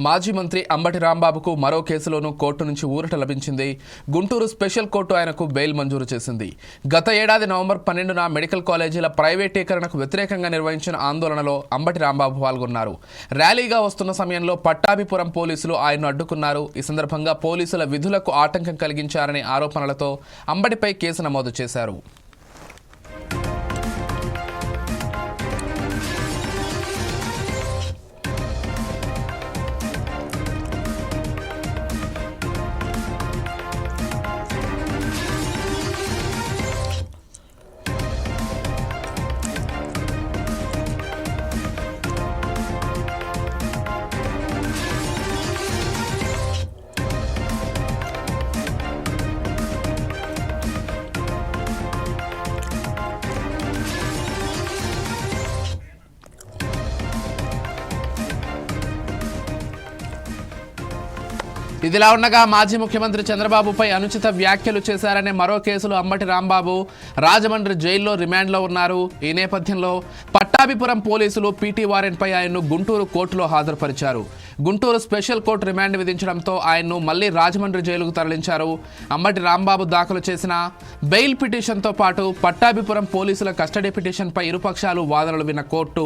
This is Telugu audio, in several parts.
మాజీ మంత్రి అంబటి రాంబాబుకు మరో కేసులోనూ కోర్టు నుంచి ఊరట లభించింది. గుంటూరు స్పెషల్ కోర్టు ఆయనకు బెయిల్ మంజూరు చేసింది. గత ఏడాది నవంబర్ 12న మెడికల్ కాలేజీల ప్రైవేటీకరణకు వ్యతిరేకంగా నిర్వహించిన ఆందోళనలో అంబటి రాంబాబు పాల్గొన్నారు. ర్యాలీగా వస్తున్న సమయంలో పట్టాభిపురం పోలీసులు ఆయన్ను అడ్డుకున్నారు. ఈ సందర్భంగా పోలీసుల విధులకు ఆటంకం కలిగించారనే ఆరోపణలతో అంబటిపై కేసు నమోదు చేశారు. ఇదిలా ఉండగా మాజీ ముఖ్యమంత్రి చంద్రబాబుపై అనుచిత వ్యాఖ్యలు చేశారనే మరో కేసులో అంబటి రాంబాబు రాజమండ్రి జైల్లో రిమాండ్లో ఉన్నారు. ఈ నేపథ్యంలో పట్టాభిపురం పోలీసులు పీటీ వారెంట్పై ఆయన్ను గుంటూరు కోర్టులో హాజరుపరిచారు. గుంటూరు స్పెషల్ కోర్టు రిమాండ్ విధించడంతో ఆయన్ను మళ్లీ రాజమండ్రి జైలుకు తరలించారు. అంబటి రాంబాబు దాఖలు చేసిన బెయిల్ పిటిషన్తో పాటు పట్టాభిపురం పోలీసుల కస్టడీ పిటిషన్పై ఇరుపక్షాలు వాదనలు విన్న కోర్టు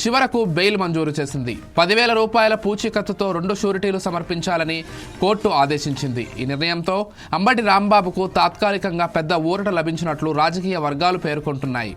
చివరకు బెయిల్ మంజూరు చేసింది. 10,000 రూపాయల పూచీకత్తుతో 2 షూరిటీలు సమర్పించాలని కోర్టు ఆదేశించింది. ఈ నిర్ణయంతో అంబటి రాంబాబుకు తాత్కాలికంగా పెద్ద ఊరట లభించినట్లు రాజకీయ వర్గాలు పేర్కొంటున్నాయి.